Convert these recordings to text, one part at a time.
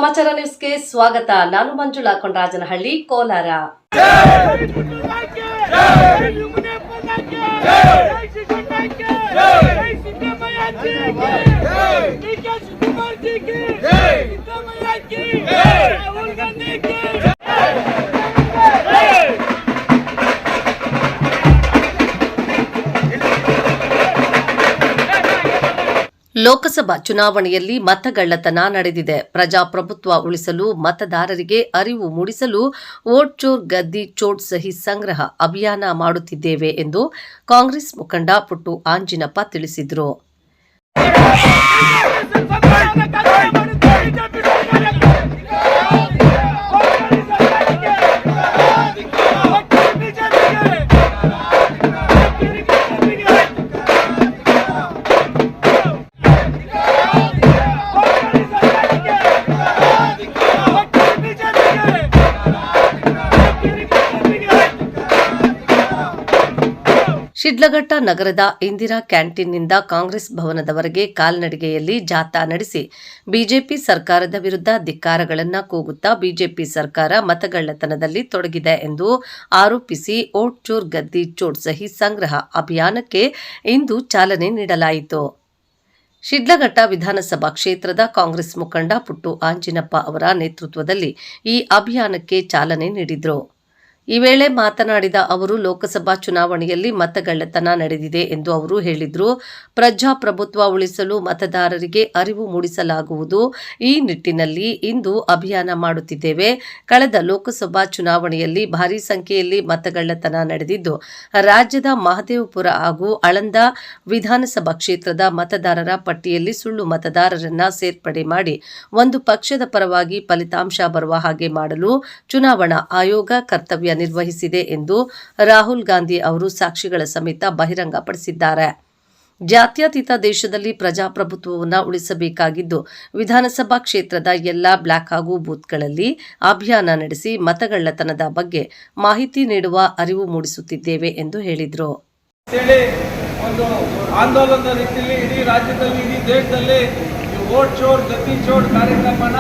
ಸಮಾಚಾರ ನ್ಯೂಸ್ಗೆ ಸ್ವಾಗತ. ನಾನು ಮಂಜುಳಾ ಕೊಂಡರಾಜನಹಳ್ಳಿ, ಕೋಲಾರ. ಲೋಕಸಭಾ ಚುನಾವಣೆಯಲ್ಲಿ ಮತಗಳ್ಳತನ ನಡೆದಿದೆ. ಪ್ರಜಾಪ್ರಭುತ್ವ ಉಳಿಸಲು, ಮತದಾರರಿಗೆ ಅರಿವು ಮೂಡಿಸಲು ವೋಟ್ ಚೋರ್ ಗದ್ದಿ ಚೋಟ್ ಸಹಿ ಸಂಗ್ರಹ ಅಭಿಯಾನ ಮಾಡುತ್ತಿದ್ದೇವೆ ಎಂದು ಕಾಂಗ್ರೆಸ್ ಮುಖಂಡ ಪುಟ್ಟು ಆಂಜಿನಪ್ಪ ತಿಳಿಸಿದರು. ಶಿಡ್ಲಘಟ್ಟ ನಗರದ ಇಂದಿರಾ ಕ್ಯಾಂಟೀನ್ನಿಂದ ಕಾಂಗ್ರೆಸ್ ಭವನದವರೆಗೆ ಕಾಲ್ನಡಿಗೆಯಲ್ಲಿ ಜಾಥಾ ನಡೆಸಿ ಬಿಜೆಪಿ ಸರ್ಕಾರದ ವಿರುದ್ಧ ಧಿಕ್ಕಾರಗಳನ್ನು ಕೂಗುತ್ತಾ ಬಿಜೆಪಿ ಸರ್ಕಾರ ಮತಗಳ್ಳತನದಲ್ಲಿ ತೊಡಗಿದೆ ಎಂದು ಆರೋಪಿಸಿ ವೋಟ್ ಚೋರ್ ಗದ್ದಿ ಚೋಟ್ ಸಹಿ ಸಂಗ್ರಹ ಅಭಿಯಾನಕ್ಕೆ ಇಂದು ಚಾಲನೆ ನೀಡಲಾಯಿತು. ಶಿಡ್ಲಘಟ್ಟ ವಿಧಾನಸಭಾ ಕ್ಷೇತ್ರದ ಕಾಂಗ್ರೆಸ್ ಮುಖಂಡ ಪುಟ್ಟು ಆಂಜಿನಪ್ಪ ಅವರ ನೇತೃತ್ವದಲ್ಲಿ ಈ ಅಭಿಯಾನಕ್ಕೆ ಚಾಲನೆ ನೀಡಿದರು. ಈ ವೇಳೆ ಮಾತನಾಡಿದ ಅವರು, ಲೋಕಸಭಾ ಚುನಾವಣೆಯಲ್ಲಿ ಮತಗಳ್ಳತನ ನಡೆದಿದೆ ಎಂದು ಅವರು ಹೇಳಿದರು. ಪ್ರಜಾಪ್ರಭುತ್ವ ಉಳಿಸಲು ಮತದಾರರಿಗೆ ಅರಿವು ಮೂಡಿಸಲಾಗುವುದು. ಈ ನಿಟ್ಟಿನಲ್ಲಿ ಇಂದು ಅಭಿಯಾನ ಮಾಡುತ್ತಿದ್ದೇವೆ. ಕಳೆದ ಲೋಕಸಭಾ ಚುನಾವಣೆಯಲ್ಲಿ ಭಾರೀ ಸಂಖ್ಯೆಯಲ್ಲಿ ಮತಗಳ್ಳತನ ನಡೆದಿದ್ದು, ರಾಜ್ಯದ ಮಹದೇವಪುರ ಹಾಗೂ ಆಳಂದ ವಿಧಾನಸಭಾ ಕ್ಷೇತ್ರದ ಮತದಾರರ ಪಟ್ಟಿಯಲ್ಲಿ ಸುಳ್ಳು ಮತದಾರರನ್ನ ಸೇರ್ಪಡೆ ಮಾಡಿ ಒಂದು ಪಕ್ಷದ ಪರವಾಗಿ ಫಲಿತಾಂಶ ಬರುವ ಹಾಗೆ ಮಾಡಲು ಚುನಾವಣಾ ಆಯೋಗ ಕರ್ತವ್ಯ ನಿರ್ವಹಿಸಿದೆ ಎಂದು ರಾಹುಲ್ ಗಾಂಧಿ ಅವರು ಸಾಕ್ಷಿಗಳ ಸಮೇತ ಬಹಿರಂಗಪಡಿಸಿದ್ದಾರೆ. ಜಾತ್ಯತೀತ ದೇಶದಲ್ಲಿ ಪ್ರಜಾಪ್ರಭುತ್ವವನ್ನು ಉಳಿಸಬೇಕಾಗಿದ್ದು, ವಿಧಾನಸಭಾ ಕ್ಷೇತ್ರದ ಎಲ್ಲ ಬ್ಲಾಕ್ ಹಾಗೂ ಬೂತ್ಗಳಲ್ಲಿ ಅಭಿಯಾನ ನಡೆಸಿ ಮತಗಳ್ಳತನದ ಬಗ್ಗೆ ಮಾಹಿತಿ ನೀಡುವ ಅರಿವು ಮೂಡಿಸುತ್ತಿದ್ದೇವೆ ಎಂದು ಹೇಳಿದರು. ಒಂದು ಆಂದೋಲನದ ರೀತಿಯಲ್ಲಿ ಇಡೀ ರಾಜ್ಯದಲ್ಲಿ, ಇಡೀ ದೇಶದಲ್ಲಿ ವೋಟ್ ಚೋರ್ ಗದ್ದಿ ಚೋರ್ ಕಾರ್ಯಕ್ರಮನ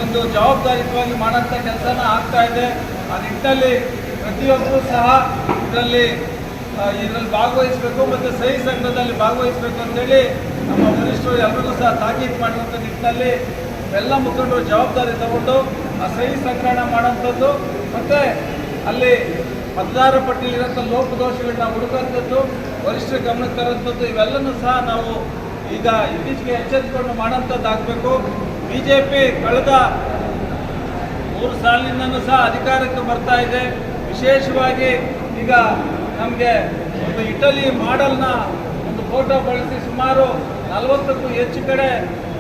ಒಂದು ಜವಾಬ್ದಾರಿಯುತವಾಗಿ ಮಾಡೋಂಥ ಕೆಲಸನ ಆಗ್ತಾ ಇದೆ. ಆ ನಿಟ್ಟಿನಲ್ಲಿ ಪ್ರತಿಯೊಬ್ಬರೂ ಸಹ ಇದರಲ್ಲಿ ಭಾಗವಹಿಸಬೇಕು ಮತ್ತು ಸಹಿ ಸಂಘದಲ್ಲಿ ಭಾಗವಹಿಸಬೇಕು ಅಂತೇಳಿ ನಮ್ಮ ವರಿಷ್ಠರು ಎಲ್ಲರಿಗೂ ಸಹ ತಾಕೀತು ಮಾಡುವಂಥ ನಿಟ್ಟಿನಲ್ಲಿ ಎಲ್ಲ ಮುಖಂಡರು ಜವಾಬ್ದಾರಿ ತಗೊಂಡು ಆ ಸಹಿ ಸಂಗ್ರಹಣ ಮಾಡೋಂಥದ್ದು ಮತ್ತು ಅಲ್ಲಿ ಮತದಾರರ ಪಟ್ಟಿಯಲ್ಲಿರೋಂಥ ಲೋಪದೋಷಗಳನ್ನ ಹುಡುಕುವಂಥದ್ದು, ವರಿಷ್ಠರ ಗಮನಕ್ಕೆ ತರುವಂಥದ್ದು, ಇವೆಲ್ಲನೂ ಸಹ ನಾವು ಈಗ ಇತ್ತೀಚೆಗೆ ಎಚ್ಚೆತ್ತುಕೊಂಡು ಮಾಡೋಂಥದ್ದಾಗಬೇಕು. ಬಿಜೆಪಿ ಕಳೆದ 3 ಸಾಲಿನಿಂದನೂ ಸಹ ಅಧಿಕಾರಕ್ಕೆ ಬರ್ತಾ ಇದೆ. ವಿಶೇಷವಾಗಿ ಈಗ ನಮಗೆ ಒಂದು ಇಟಲಿ ಮಾಡೆಲ್ನ ಒಂದು ಫೋಟೋ ಬಳಸಿ ಸುಮಾರು 40ಕ್ಕೂ ಹೆಚ್ಚು ಕಡೆ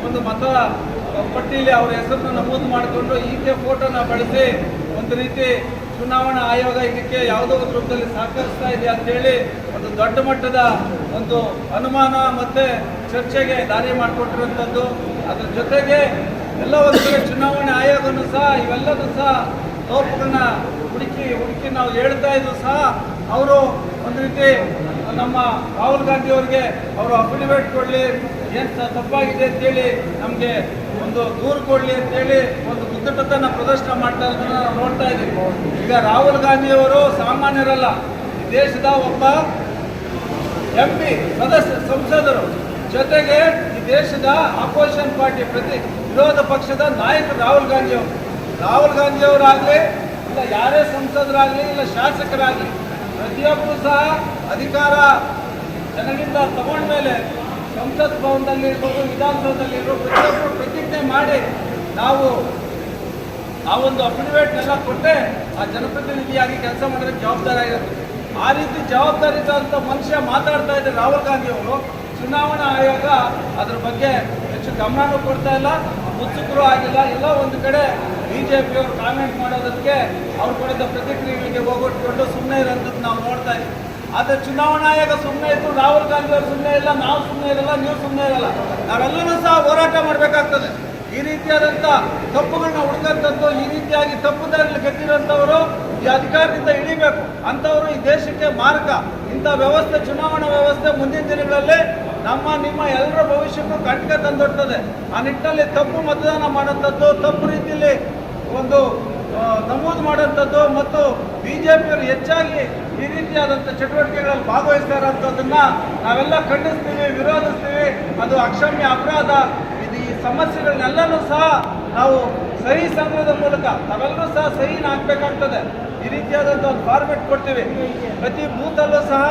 ಒಂದು ಮತ ಪಟ್ಟಿಯಲ್ಲಿ ಅವರ ಹೆಸರನ್ನು ನಮೂದು ಮಾಡಿಕೊಂಡು ಈಕೆ ಫೋಟೋನ ಬಳಸಿ ಒಂದು ರೀತಿ ಚುನಾವಣಾ ಆಯೋಗ ಇದಕ್ಕೆ ಯಾವುದೋ ಒಂದು ರೂಪದಲ್ಲಿ ಸಹಕರಿಸ್ತಾ ಇದೆ ಅಂತೇಳಿ ಒಂದು ದೊಡ್ಡ ಮಟ್ಟದ ಒಂದು ಅನುಮಾನ ಮತ್ತು ಚರ್ಚೆಗೆ ದಾರಿ ಮಾಡಿಕೊಟ್ಟಿರುವಂಥದ್ದು. ಅದರ ಜೊತೆಗೆ ಎಲ್ಲ ಒಂದು ಕಡೆ ಚುನಾವಣಾ ಆಯೋಗನೂ ಸಹ ಇವೆಲ್ಲದೂ ಸಹ ಲೋಪಗಳನ್ನ ಹುಡುಕಿ ನಾವು ಹೇಳ್ತಾ ಇದ್ದು ಸಹ ಅವರು ಒಂದು ರೀತಿ ನಮ್ಮ ರಾಹುಲ್ ಗಾಂಧಿ ಅವರಿಗೆ ಅವರು ಅಫಿಡವಿಟ್ ಕೊಡಲಿ, ಏನು ತಪ್ಪಾಗಿದೆ ಅಂತೇಳಿ ನಮಗೆ ಒಂದು ದೂರು ಕೊಡಲಿ ಅಂತೇಳಿ ಒಂದು ಉದ್ಧಟತನ ಪ್ರದರ್ಶನ ಮಾಡ್ತಾ ಇರೋದನ್ನ ನಾವು ನೋಡ್ತಾ ಇದ್ದೀವಿ. ಈಗ ರಾಹುಲ್ ಗಾಂಧಿಯವರು ಸಾಮಾನ್ಯರಲ್ಲ, ಈ ದೇಶದ ಒಬ್ಬ MP ಸಂಸದರು, ಜೊತೆಗೆ ಈ ದೇಶದ ಅಪೋಸಿಷನ್ ಪಾರ್ಟಿ ವಿರೋಧ ಪಕ್ಷದ ನಾಯಕರು ರಾಹುಲ್ ಗಾಂಧಿಯವರಾಗಲಿ ಇಲ್ಲ ಯಾರೇ ಸಂಸದರಾಗಲಿ ಇಲ್ಲ ಶಾಸಕರಾಗಲಿ ಪ್ರತಿಯೊಬ್ಬರು ಸಹ ಅಧಿಕಾರ ಜನರಿಂದ ತಗೊಂಡ ಮೇಲೆ ಸಂಸತ್ ಭವನದಲ್ಲಿ ಇರ್ಬೋದು, ವಿಧಾನಸೌಧದಲ್ಲಿರ್ಬೋದು, ಪ್ರತಿಯೊಬ್ಬರು ಪ್ರತಿಜ್ಞೆ ಮಾಡಿ ನಾವು ಆ ಒಂದು ಅಫಿಡವಿಟ್ನೆಲ್ಲ ಕೊಟ್ಟೆ ಆ ಜನಪ್ರತಿನಿಧಿಯಾಗಿ ಕೆಲಸ ಮಾಡೋದಕ್ಕೆ ಜವಾಬ್ದಾರಿ ಆಗಿರುತ್ತೆ. ಆ ರೀತಿ ಜವಾಬ್ದಾರಿಯುತ ಮನುಷ್ಯ ಮಾತಾಡ್ತಾ ಇದ್ದಾರೆ ರಾಹುಲ್ ಗಾಂಧಿ ಅವರು. ಚುನಾವಣಾ ಆಯೋಗ ಅದ್ರ ಬಗ್ಗೆ ಹೆಚ್ಚು ಗಮನನೂ ಕೊಡ್ತಾ ಇಲ್ಲ, ಉತ್ಸುಕರು ಆಗಿಲ್ಲ. ಎಲ್ಲ ಒಂದು ಕಡೆ ಬಿಜೆಪಿಯವರು ಕಾಮೆಂಟ್ ಮಾಡೋದಕ್ಕೆ ಅವ್ರು ಕೊಡಿದ ಪ್ರತಿಕ್ರಿಯೆಗಳಿಗೆ ಹೋಗೊಟ್ಕೊಂಡು ಸುಮ್ಮನೆ ಇರೋಂಥದ್ದು ನಾವು ನೋಡ್ತಾ ಇದ್ದೀವಿ. ಆದರೆ ಚುನಾವಣಾ ಆಯೋಗ ಸುಮ್ಮನೆ ಇತ್ತು, ರಾಹುಲ್ ಗಾಂಧಿ ಅವರು ಸುಮ್ಮನೆ ಇಲ್ಲ, ನಾವು ಸುಮ್ಮನೆ ಇರಲ್ಲ, ನೀವು ಸುಮ್ಮನೆ ಇರಲ್ಲ. ನಾವೆಲ್ಲರೂ ಸಹ ಹೋರಾಟ ಮಾಡಬೇಕಾಗ್ತದೆ. ಈ ರೀತಿಯಾದಂಥ ತಪ್ಪುಗಳನ್ನ ಹುಡುಕಂಥದ್ದು, ಈ ರೀತಿಯಾಗಿ ತಪ್ಪುದಾರಿಯಲ್ಲಿ ಗೆದ್ದಿರೋಂಥವರು ಈ ಅಧಿಕಾರದಿಂದ ಇಳಿಬೇಕು. ಅಂಥವರು ಈ ದೇಶಕ್ಕೆ ಮಾರಕ. ಇಂಥ ವ್ಯವಸ್ಥೆ, ಚುನಾವಣಾ ವ್ಯವಸ್ಥೆ ಮುಂದಿನ ದಿನಗಳಲ್ಲಿ ನಿಮ್ಮ ಎಲ್ಲರ ಭವಿಷ್ಯಕ್ಕೂ ಕಂಟಕ ತಂದೊಡ್ತದೆ. ಆ ನಿಟ್ಟಿನಲ್ಲಿ ತಪ್ಪು ಮತದಾನ ಮಾಡೋಂಥದ್ದು, ತಪ್ಪು ರೀತಿಯಲ್ಲಿ ಒಂದು ನಮೂದು ಮಾಡೋಂಥದ್ದು ಮತ್ತು ಬಿಜೆಪಿಯವರು ಹೆಚ್ಚಾಗಿ ಈ ರೀತಿಯಾದಂಥ ಚಟುವಟಿಕೆಗಳಲ್ಲಿ ಭಾಗವಹಿಸ್ತಾ ಇರೋಂಥದ್ದನ್ನು ನಾವೆಲ್ಲ ಖಂಡಿಸ್ತೀವಿ, ವಿರೋಧಿಸ್ತೀವಿ. ಅದು ಅಕ್ಷಮ್ಯ ಅಪರಾಧ. ಈ ಸಮಸ್ಯೆಗಳನ್ನೆಲ್ಲನೂ ಸಹ ನಾವು ಸಹಿ ಸಂಗ್ರಹದ ಮೂಲಕ ನಾವೆಲ್ಲರೂ ಸಹ ಸಹಿನ ಹಾಕಬೇಕಾಗ್ತದೆ. ಈ ರೀತಿಯಾದಂಥ ಒಂದು ಫಾರ್ಮೆಟ್ ಕೊಡ್ತೀವಿ. ಪ್ರತಿ ಬೂತಲ್ಲೂ ಸಹ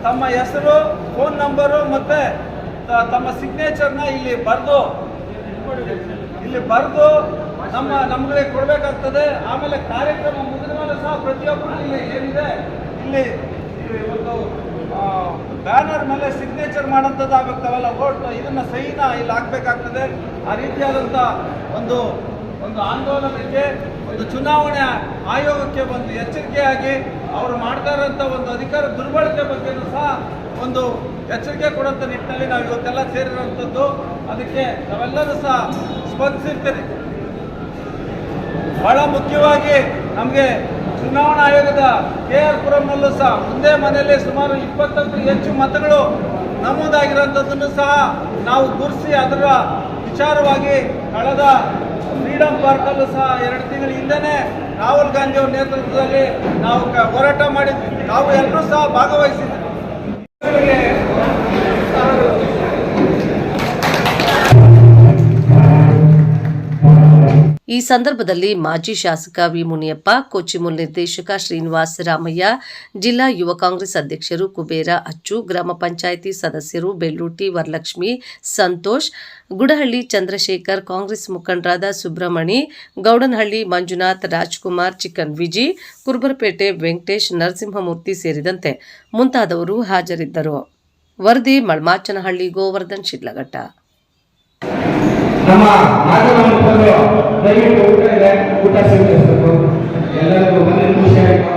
ತಮ್ಮ ಹೆಸರು, ಫೋನ್ ನಂಬರು ಮತ್ತು ತಮ್ಮ ಸಿಗ್ನೇಚರ್ನ ಇಲ್ಲಿ ಬರೆದು ನಮಗೆ ಕೊಡಬೇಕಾಗ್ತದೆ. ಆಮೇಲೆ ಕಾರ್ಯಕ್ರಮ ಮುಗಿದ ಮೇಲೆ ಸಹ ಪ್ರತಿಯೊಬ್ಬರು ಇಲ್ಲಿ ಏನಿದೆ ಇಲ್ಲಿ ಒಂದು ಬ್ಯಾನರ್ ಮೇಲೆ ಸಿಗ್ನೇಚರ್ ಮಾಡೋಂಥದ್ದು ಆಗಬೇಕಾವಲ್ಲ, ವೋಟ್ ಇದನ್ನು ಸಹಿನ ಇಲ್ಲಿ ಹಾಕಬೇಕಾಗ್ತದೆ. ಆ ರೀತಿಯಾದಂಥ ಒಂದು ಆಂದೋಲನಕ್ಕೆ, ಒಂದು ಚುನಾವಣೆ ಆಯೋಗಕ್ಕೆ ಒಂದು ಎಚ್ಚರಿಕೆಯಾಗಿ ಅವರು ಮಾಡ್ತಾ ಇರೋಂಥ ಒಂದು ಅಧಿಕಾರ ದುರ್ಬಳಕೆ ಬಗ್ಗೆಯೂ ಸಹ ಒಂದು ಎಚ್ಚರಿಕೆ ಕೊಡುವಂಥ ನಿಟ್ಟಿನಲ್ಲಿ ನಾವು ಇವತ್ತೆಲ್ಲ ಸೇರಿರುವಂಥದ್ದು. ಅದಕ್ಕೆ ನಾವೆಲ್ಲರೂ ಸಹ ಸ್ಪಂದಿಸಿರ್ತೀರಿ. ಬಹಳ ಮುಖ್ಯವಾಗಿ ನಮಗೆ ಚುನಾವಣಾ ಆಯೋಗದ KR ಪುರಂನಲ್ಲೂ ಸಹ ಮುಂದೆ ಮನೆಯಲ್ಲಿ ಸುಮಾರು 20ಕ್ಕೂ ಹೆಚ್ಚು ಮತಗಳು ನಮೂದಾಗಿರೋಂಥದ್ದನ್ನು ಸಹ ನಾವು ಗುರುತಿಸಿ ಅದರ ವಿಚಾರವಾಗಿ ಕಳೆದ ಫ್ರೀಡಂ ಪಾರ್ಕಲ್ಲೂ ಸಹ 2 ತಿಂಗಳ ಹಿಂದೆನೇ ರಾಹುಲ್ ಗಾಂಧಿ ಅವರ ನೇತೃತ್ವದಲ್ಲಿ ನಾವು ಹೋರಾಟ ಮಾಡಿದ್ವಿ. ನಾವು ಎಲ್ಲರೂ ಸಹ ಭಾಗವಹಿಸಿದ್ವಿ. ಈ ಸಂದರ್ಭದಲ್ಲಿ ಮಾಜಿ ಶಾಸಕ ವಿ ಮುನಿಯಪ್ಪ, ಕೊಚ್ಚಿಮುಲ್ ನಿರ್ದೇಶಕ ಶ್ರೀನಿವಾಸ ರಾಮಯ್ಯ, ಜಿಲ್ಲಾ ಯುವ ಕಾಂಗ್ರೆಸ್ ಅಧ್ಯಕ್ಷರು ಕುಬೇರ ಅಚ್ಚು, ಗ್ರಾಮ ಪಂಚಾಯಿತಿ ಸದಸ್ಯರು ಬೆಳ್ಳೂಟಿ ವರಲಕ್ಷ್ಮಿ, ಸಂತೋಷ್, ಗುಡಹಳ್ಳಿ ಚಂದ್ರಶೇಖರ್, ಕಾಂಗ್ರೆಸ್ ಮುಖಂಡರಾದ ಸುಬ್ರಹ್ಮಣಿ, ಗೌಡನಹಳ್ಳಿ ಮಂಜುನಾಥ್, ರಾಜ್ಕುಮಾರ್, ಚಿಕನ್ ವಿಜಿ, ಕುರುಬರಪೇಟೆ ವೆಂಕಟೇಶ್, ನರಸಿಂಹಮೂರ್ತಿ ಸೇರಿದಂತೆ ಮುಂತಾದವರು ಹಾಜರಿದ್ದರು. ವರದಿ ಮಳ್ಮಾಚನಹಳ್ಳಿ, ಗೋವರ್ಧನ್ ಶಿಡ್ಲಘಟ್ಟ. ನಮ್ಮ ಮಾಧ್ಯಮ ಮುಖಂಡರು ದಯವಿಟ್ಟು ಊಟ ಇದೆ, ಊಟ ಸ್ವೀಕರಿಸಬೇಕು. ಎಲ್ಲರಿಗೂ ಬಂದು ಖುಷಿ ಆಯಿತು.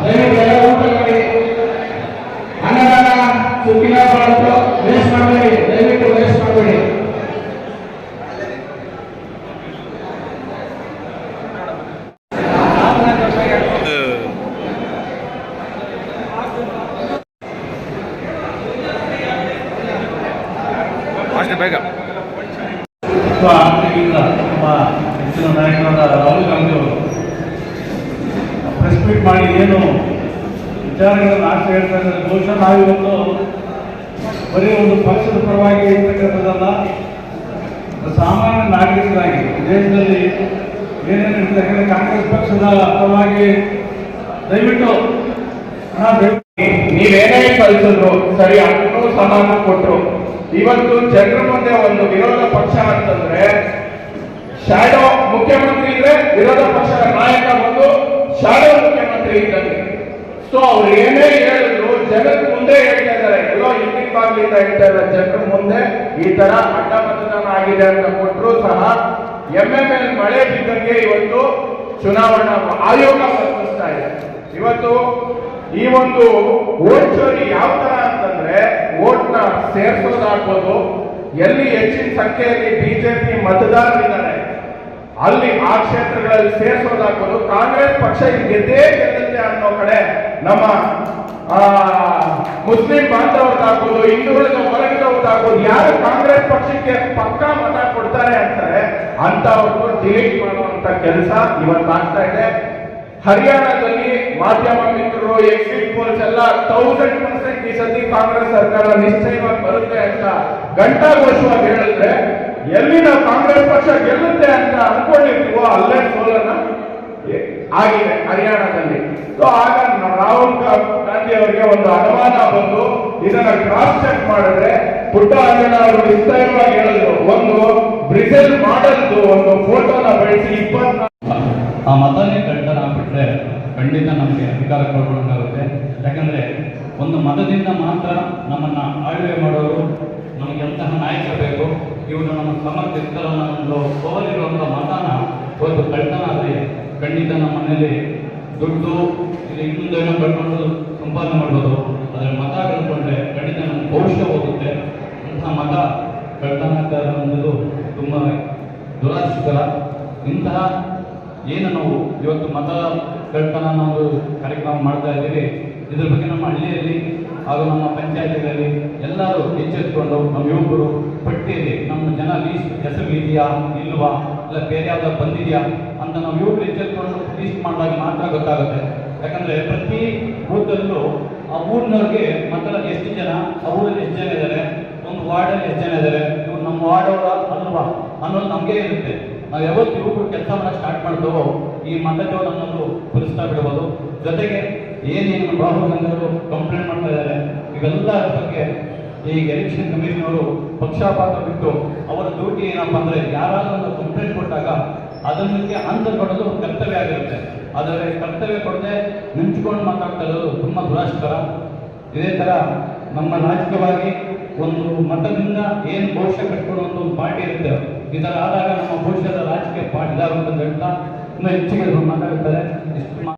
ದಯವಿಟ್ಟು ಎಲ್ಲ ಊಟ ಮಾಡಿ. ಅನ್ನದಾನ ಸುಖಿನ ಬಾಳಲು ವೇಸ್ಟ್ ಮಾಡಬೇಡಿ, ದಯವಿಟ್ಟು ವೇಸ್ಟ್ ಮಾಡಬೇಡಿ. ನಮ್ಮ ಹೆಚ್ಚಿನ ನಾಯಕರಾದ ರಾಹುಲ್ ಗಾಂಧಿ ಅವರು ಪ್ರೆಸ್ ಮೀಟ್ ಮಾಡಿ ಏನು ವಿಚಾರಗಳನ್ನು ಆಚೆ ಹೇಳ್ತಾ ಇದ್ದಾರೆ. ಬಹುಶಃ ನಾವಿವತ್ತು ಬರೀ ಒಂದು ಪಕ್ಷದ ಪರವಾಗಿ ಇರ್ತಕ್ಕಂಥದ್ದಲ್ಲ, ಸಾಮಾನ್ಯ ನಾಗರಿಕರಾಗಿ ದೇಶದಲ್ಲಿ ಏನೇನು ಇರ್ತಕ್ಕಂಥ ಕಾಂಗ್ರೆಸ್ ಪಕ್ಷದ ಪರವಾಗಿ ದಯವಿಟ್ಟು ನೀವೇನೇ ಕಳಿಸಿದ್ರು ಸರಿ, ಅದನ್ನು ಸಮಾನ ಕೊಟ್ಟರು. ಇವತ್ತು ಜನರ ಮುಂದೆ ಒಂದು ವಿರೋಧ ಪಕ್ಷ ಅಂತಂದ್ರೆ ಶಾಡೋ ಮುಖ್ಯಮಂತ್ರಿ ಇದ್ರೆ ವಿರೋಧ ಪಕ್ಷದ ನಾಯಕ ಒಂದು ಶಾಡೋ ಮುಖ್ಯಮಂತ್ರಿ ಇದ್ದಂಗೆ. ಸೊ ಅವ್ರು ಏನೇ ಹೇಳಿದ್ರು ಜನರ ಮುಂದೆ ಹೇಳ್ತಾ ಇದ್ದಾರೆ, ಎಲ್ಲೋ ಹಿಂದಿನ ಭಾಗದಿಂದ ಹೇಳ್ತಾ ಇದ್ದಾರೆ ಜನರ ಮುಂದೆ ಈ ತರ ಅಡ್ಡ ಮತದಾನ ಆಗಿದೆ ಅಂತ ಕೊಟ್ಟರು ಸಹ MML ಮಳೆ ಬಿದ್ದಂಗೆ ಇವತ್ತು ಚುನಾವಣಾ ಆಯೋಗ ವರ್ತಿಸ್ತಾ ಇದೆ. ಇವತ್ತು ಈ ಒಂದು ವೋಟ್ ಚೋರಿ ಯಾವ ತರ ಅಂತಂದ್ರೆ, ವೋಟ್ನ ಸೇರ್ಸೋದಾಗ್ಬೋದು, ಎಲ್ಲಿ ಹೆಚ್ಚಿನ ಸಂಖ್ಯೆಯಲ್ಲಿ ಬಿಜೆಪಿ ಮತದಾರರಿದ್ದಾರೆ ಅಲ್ಲಿ ಆ ಕ್ಷೇತ್ರಗಳಲ್ಲಿ ಸೇರ್ಸೋದಾಗ್ಬೋದು. ಕಾಂಗ್ರೆಸ್ ಪಕ್ಷ ಗೆದ್ದೇ ಗೆಲ್ಲುತ್ತೆ ಅನ್ನೋ ಕಡೆ ನಮ್ಮ ಮುಸ್ಲಿಂ ಬಾಂಧವರಾಗ್ಬೋದು, ಹಿಂದೂಗಳಿಗೆ ಹೊರಗಿದವ್ರದ್ದಾಗ್ಬೋದು, ಯಾರು ಕಾಂಗ್ರೆಸ್ ಪಕ್ಷಕ್ಕೆ ಪಕ್ಕಾ ಮತ ಕೊಡ್ತಾರೆ ಅಂತಾರೆ ಅಂತವ್ರನ್ನು ಡಿಲೀಟ್ ಮಾಡುವಂತ ಕೆಲಸ ಇವತ್ತಾಗ್ತಾ ಇದೆ. ಹರಿಯಾಣದಲ್ಲಿ ಮಾಧ್ಯಮ ಮಿತ್ರರು, ಎಕ್ಸಿಟ್ ಪೋಲ್ಸ್ ಎಲ್ಲ 1000% ಈ ಸತಿ ಕಾಂಗ್ರೆಸ್ ಸರ್ಕಾರ ನಿಶ್ಚಯವಾಗಿ ಬರುತ್ತೆ ಅಂತ ಘಂಟಾಘೋಷವಾಗಿ ಹೇಳಿದ್ರೆ, ಎಲ್ಲಿ ನಾವು ಕಾಂಗ್ರೆಸ್ ಪಕ್ಷ ಗೆಲ್ಲುತ್ತೆ ಅಂತ ಅನ್ಕೊಂಡಿರ್ತೀವೋ ಅಲ್ಲೇ ಸೋಲನ ಆಗಿದೆ ಹರಿಯಾಣದಲ್ಲಿ. ಸೊ ಆಗ ರಾಹುಲ್ ಗಾಂಧಿ ಅವರಿಗೆ ಒಂದು ಅನುಮಾನ ಬಂದು ಇದನ್ನ ಕ್ರಾಸ್ ಚೆಕ್ ಮಾಡಿದ್ರೆ ಪುಟ್ಟ ಅಂಜನ ಅವರು ನಿಶ್ಚಯವಾಗಿ ಹೇಳಿದ್ರು, ಒಂದು ಬ್ರಿಸೆಲ್ ಮಾಡಲ್ದು ಒಂದು ಫೋಟೋನ ಬೆಳೆಸಿ 24 ಆ ಮತನೇ ಕಳ್ತನ ಆಗ್ಬಿಟ್ರೆ ಖಂಡಿತ ನಮಗೆ ಅಧಿಕಾರ ಕೊಡಬೇಕಾಗುತ್ತೆ. ಯಾಕಂದರೆ ಒಂದು ಮತದಿಂದ ಮಾತ್ರ ನಮ್ಮನ್ನು ಆಳ್ವಿಕೆ ಮಾಡೋರು ನಮಗೆ ಎಂತಹ ನಾಯಕರು ಬೇಕು. ಇವರು ನಮ್ಮ ಸಮರ್ಥಿಸ್ತಾರ ಒಂದು ಪವರಿರುವಂಥ ಮತನ ಒಂದು ಕಳ್ತನ ಆದರೆ ಖಂಡಿತ ನಮ್ಮ ಮನೆಯಲ್ಲಿ ದುಡ್ಡು ಇಲ್ಲಿ ಇನ್ನೊಂದೇನೋ ಕಳ್ಕೊಂಡು ಸಂಪಾದನೆ ಮಾಡ್ಬೋದು. ಆದರೆ ಮತ ಕಳ್ಕೊಂಡ್ರೆ ಖಂಡಿತ ನಮ್ಮ ಭವಿಷ್ಯ ಹೋಗುತ್ತೆ. ಅಂತಹ ಮತ ಕಳ್ತನ ಅನ್ನೋದು ತುಂಬ ದುರಾದೃಷ್ಟಕರ. ಇಂತಹ ಏನು ನಾವು ಇವತ್ತು ಮತ ಕಳ್ತನ ನಾವು ಕಾರ್ಯಕ್ರಮ ಮಾಡ್ತಾ ಇದ್ದೀವಿ, ಇದ್ರ ಬಗ್ಗೆ ನಮ್ಮ ಹಳ್ಳಿಯಲ್ಲಿ ಹಾಗೂ ನಮ್ಮ ಪಂಚಾಯತಿಗಳಲ್ಲಿ ಎಲ್ಲರೂ ಎಚ್ಚೆತ್ತುಕೊಂಡು ನಮ್ಮ ಯುವಕರು ಪಟ್ಟಿಯಲ್ಲಿ ನಮ್ಮ ಜನ ಲೀಸ್ಟ್ ಹೆಸರು ಇದೆಯಾ ಇಲ್ವಾ, ಇಲ್ಲ ಬೇರೆ ಯಾವ್ದಾದ್ರು ಬಂದಿದೆಯಾ ಅಂತ ನಾವು ಯುವಕರು ಎಚ್ಚೆತ್ತುಕೊಂಡು ಲೀಸ್ಟ್ ಮಾಡಿದಾಗ ಮಾತ್ರ ಗೊತ್ತಾಗುತ್ತೆ. ಯಾಕಂದರೆ ಪ್ರತಿ ಬೂತಲ್ಲೂ ಆ ಊರಿನವ್ರಿಗೆ ಮತ ಎಷ್ಟು ಜನ, ಆ ಊರಲ್ಲಿ ಎಷ್ಟು ಜನ ಇದ್ದಾರೆ, ಒಂದು ವಾರ್ಡಲ್ಲಿ ಎಷ್ಟು ಜನ ಇದ್ದಾರೆ, ಇವ್ರು ನಮ್ಮ ವಾರ್ಡವರ ಅಲ್ವಾ ಅನ್ನೋದು ನಮಗೆ ಇರುತ್ತೆ. ನಾವು ಯಾವತ್ತು ಯುವಕರು ಕೆಲಸ ಮಾಡೋಕ್ಕೆ ಸ್ಟಾರ್ಟ್ ಮಾಡ್ತೇವೋ ಈ ಮತಜೋಡ ಅನ್ನೋದು ಪುರಸ್ಕಾರ ಬಿಡ್ಬೋದು. ಜೊತೆಗೆ ಏನೇನು ರಾಹುಲ್ ಗಾಂಧಿ ಅವರು ಕಂಪ್ಲೇಂಟ್ ಮಾಡ್ತಾ ಇದ್ದಾರೆ ಇವೆಲ್ಲ ಬಗ್ಗೆ ಈಗ ಎಲೆಕ್ಷನ್ ಕಮಿಷನ್ ಅವರು ಪಕ್ಷಪಾತ ಬಿಟ್ಟು ಅವರ ಡ್ಯೂಟಿ ಏನಪ್ಪ ಅಂದರೆ ಯಾರಾದರೂ ಒಂದು ಕಂಪ್ಲೇಂಟ್ ಕೊಟ್ಟಾಗ ಅದಕ್ಕೆ ಆನ್ಸರ್ ಕೊಡೋದು ಕರ್ತವ್ಯ ಆಗಿರುತ್ತೆ. ಆದರೆ ಕರ್ತವ್ಯ ಕೊಡದೆ ನಿಂತ್ಕೊಂಡು ಮಾತಾಡ್ತಾ ಇರೋದು ತುಂಬ ದುರಾಷ್ಕರ. ಇದೇ ಥರ ನಮ್ಮ ರಾಜಕೀಯವಾಗಿ ಒಂದು ಮತದಿಂದ ಏನು ಭವಿಷ್ಯ ಕಟ್ಕೊಂಡು ಒಂದು ಪಾರ್ಟಿ ಇರುತ್ತೆ, ಈ ಥರ ಆದಾಗ ನಮ್ಮ ಭವಿಷ್ಯದ ರಾಜಕೀಯ ಪಾರ್ಟಿ ಅಂತ ಹೇಳ್ತಾ ಇನ್ನೂ ಹೆಚ್ಚಿಗೆ ಮಾತಾಡ್ತಾರೆ. ಇಷ್ಟು